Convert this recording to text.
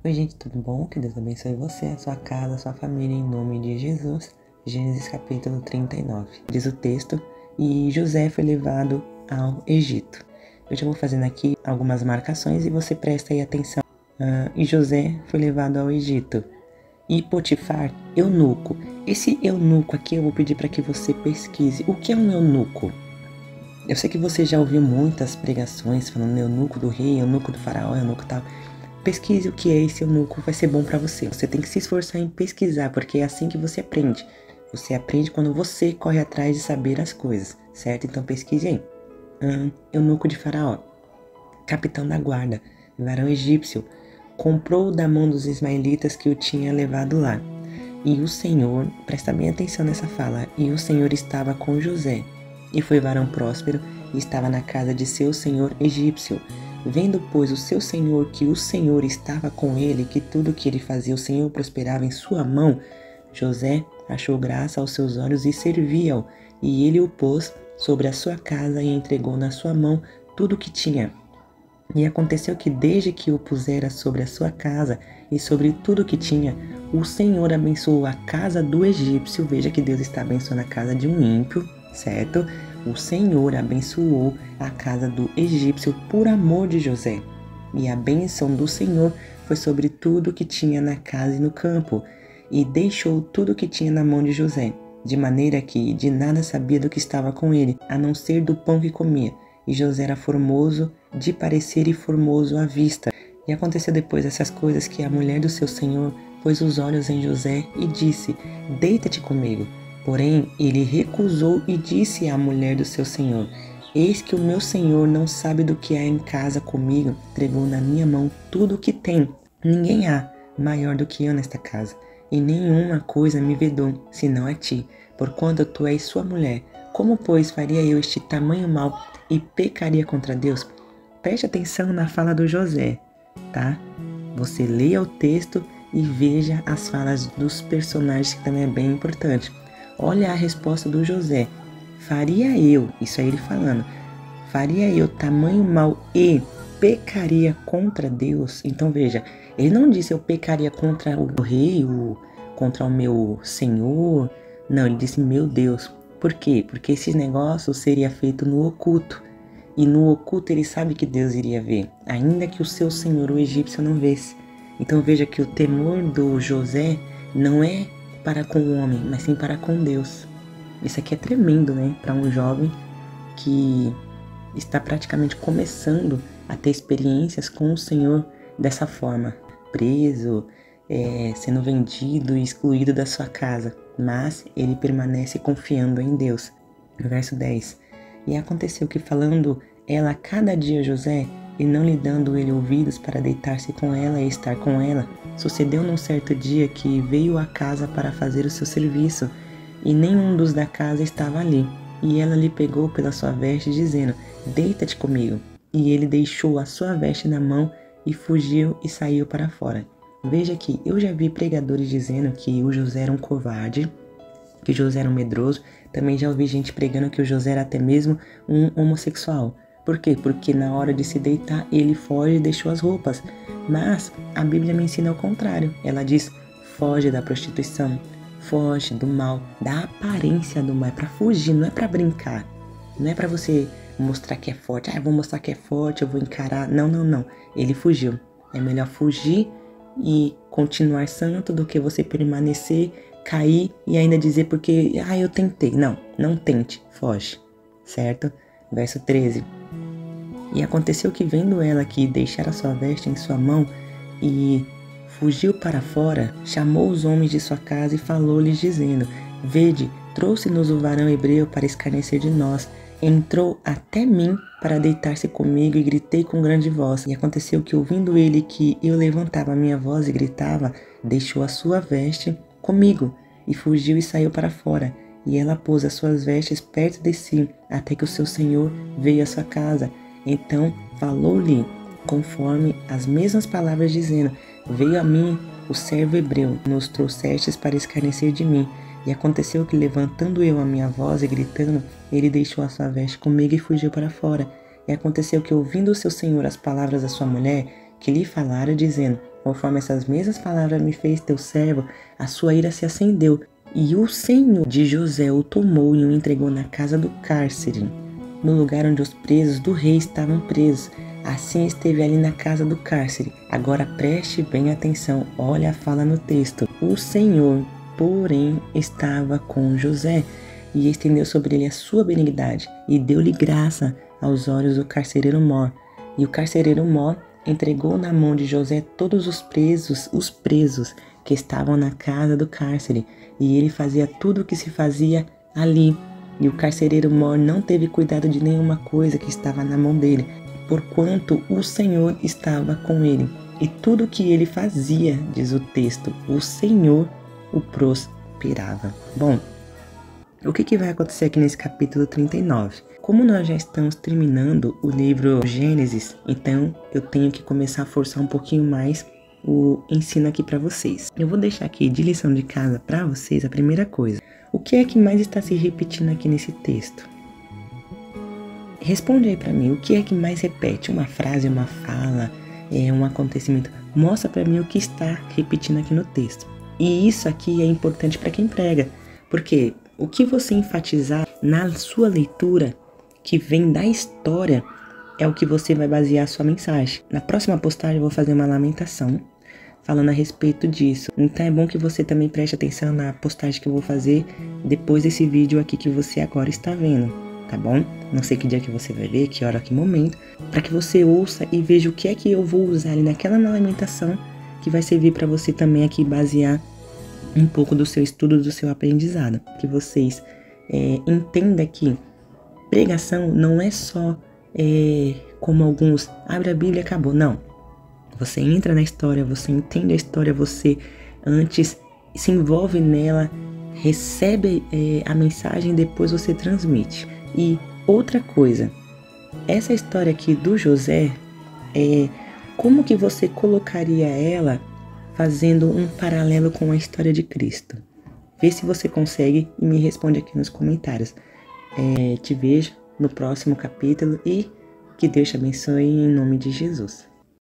Oi gente, tudo bom? Que Deus abençoe você, a sua casa, a sua família, em nome de Jesus. Gênesis capítulo 39. Diz o texto, e José foi levado ao Egito. Eu já vou fazendo aqui algumas marcações e você presta aí atenção. E José foi levado ao Egito. E Potifar, eunuco. Esse eunuco aqui eu vou pedir para que você pesquise. O que é um eunuco? Eu sei que você já ouviu muitas pregações falando eunuco do rei, eunuco do faraó, eunuco tal. Pesquise o que é esse eunuco, vai ser bom pra você. Você tem que se esforçar em pesquisar, porque é assim que você aprende. Você aprende quando você corre atrás de saber as coisas, certo? Então pesquise aí. Eunuco de faraó, capitão da guarda, varão egípcio, comprou da mão dos ismaelitas que o tinha levado lá. E o Senhor, presta bem atenção nessa fala, e o Senhor estava com José, e foi varão próspero, e estava na casa de seu senhor egípcio. Vendo, pois, o seu senhor que o Senhor estava com ele, que tudo que ele fazia o Senhor prosperava em sua mão, José achou graça aos seus olhos e servia-o, e ele o pôs sobre a sua casa e entregou na sua mão tudo o que tinha. E aconteceu que desde que o pusera sobre a sua casa e sobre tudo que tinha, o Senhor abençoou a casa do egípcio. Veja que Deus está abençoando a casa de um ímpio, certo? O Senhor abençoou a casa do egípcio por amor de José. E a bênção do Senhor foi sobre tudo que tinha na casa e no campo, e deixou tudo que tinha na mão de José, de maneira que de nada sabia do que estava com ele, a não ser do pão que comia. E José era formoso de parecer e formoso à vista. E aconteceu depois dessas coisas que a mulher do seu senhor pôs os olhos em José e disse: deita-te comigo. Porém, ele recusou e disse à mulher do seu senhor: eis que o meu senhor não sabe do que há em casa comigo, entregou na minha mão tudo o que tem. Ninguém há maior do que eu nesta casa, e nenhuma coisa me vedou, senão a ti, porquanto tu és sua mulher. Como, pois, faria eu este tamanho mal e pecaria contra Deus? Preste atenção na fala do José, tá? Você leia o texto e veja as falas dos personagens, que também é bem importante. Olha a resposta do José. Faria eu, isso é ele falando, faria eu tamanho mal e pecaria contra Deus? Então veja, ele não disse eu pecaria contra o rei, contra o meu senhor. Não, ele disse meu Deus. Por quê? Porque esse negócio seria feito no oculto. E no oculto ele sabe que Deus iria ver, ainda que o seu senhor, o egípcio, não visse. Então veja que o temor do José não é para com o homem, mas sim para com Deus. Isso aqui é tremendo, né? Para um jovem que está praticamente começando a ter experiências com o Senhor dessa forma. Preso, sendo vendido e excluído da sua casa. Mas ele permanece confiando em Deus. Verso 10. E aconteceu que, falando ela cada dia a José, e não lhe dando ele ouvidos para deitar-se com ela e estar com ela, sucedeu num certo dia que veio à casa para fazer o seu serviço, e nenhum dos da casa estava ali. E ela lhe pegou pela sua veste, dizendo: deita-te comigo. E ele deixou a sua veste na mão e fugiu e saiu para fora. Veja que eu já vi pregadores dizendo que o José era um covarde, que o José era um medroso. Também já ouvi gente pregando que o José era até mesmo um homossexual. Por quê? Porque na hora de se deitar ele foge e deixou as roupas. Mas a Bíblia me ensina ao contrário. Ela diz: foge da prostituição, foge do mal, da aparência do mal. É pra fugir, não é pra brincar. Não é pra você mostrar que é forte. Eu vou mostrar que é forte, eu vou encarar. Não, não, não. Ele fugiu. É melhor fugir e continuar santo do que você permanecer, cair e ainda dizer porque eu tentei. Não, não tente, foge, certo? Verso 13. E aconteceu que, vendo ela que deixara sua veste em sua mão e fugiu para fora, chamou os homens de sua casa e falou-lhes dizendo: vede, trouxe-nos o varão hebreu para escarnecer de nós. Entrou até mim para deitar-se comigo e gritei com grande voz. E aconteceu que, ouvindo ele que eu levantava a minha voz e gritava, deixou a sua veste comigo e fugiu e saiu para fora. E ela pôs as suas vestes perto de si, até que o seu senhor veio à sua casa. Então falou-lhe conforme as mesmas palavras, dizendo: veio a mim o servo hebreu, nos trouxestes para escarnecer de mim. E aconteceu que, levantando eu a minha voz e gritando, ele deixou a sua veste comigo e fugiu para fora. E aconteceu que, ouvindo o seu senhor as palavras da sua mulher, que lhe falara, dizendo: conforme essas mesmas palavras me fez teu servo, a sua ira se acendeu, e o Senhor de José o tomou e o entregou na casa do cárcere, no lugar onde os presos do rei estavam presos. Assim esteve ali na casa do cárcere. Agora preste bem atenção, olha a fala no texto. O Senhor, porém, estava com José, e estendeu sobre ele a sua benignidade, e deu-lhe graça aos olhos do carcereiro Mor. E o carcereiro Mor entregou na mão de José todos os presos que estavam na casa do cárcere, e ele fazia tudo o que se fazia ali. E o carcereiro Mor não teve cuidado de nenhuma coisa que estava na mão dele, porquanto o Senhor estava com ele. E tudo o que ele fazia, diz o texto, o Senhor o prosperava. Bom, o que vai acontecer aqui nesse capítulo 39? Como nós já estamos terminando o livro Gênesis, então eu tenho que começar a forçar um pouquinho mais o ensino aqui para vocês. Eu vou deixar aqui de lição de casa para vocês a primeira coisa. O que é que mais está se repetindo aqui nesse texto? Responde aí para mim, o que é que mais repete? Uma frase, uma fala, um acontecimento? Mostra para mim o que está repetindo aqui no texto. E isso aqui é importante para quem prega, porque o que você enfatizar na sua leitura, que vem da história, é o que você vai basear a sua mensagem. Na próxima postagem eu vou fazer uma lamentação falando a respeito disso. Então é bom que você também preste atenção na postagem que eu vou fazer depois desse vídeo aqui que você agora está vendo, tá bom? Não sei que dia que você vai ver, que hora, que momento, para que você ouça e veja o que é que eu vou usar ali naquela lamentação, que vai servir para você também aqui basear um pouco do seu estudo, do seu aprendizado. Que vocês entendam que pregação não é só como alguns, abre a Bíblia e acabou. Não. Você entra na história, você entende a história, você antes se envolve nela, recebe a mensagem e depois você transmite. E outra coisa, essa história aqui do José, como que você colocaria ela fazendo um paralelo com a história de Cristo? Vê se você consegue e me responde aqui nos comentários. Te vejo no próximo capítulo e que Deus te abençoe em nome de Jesus.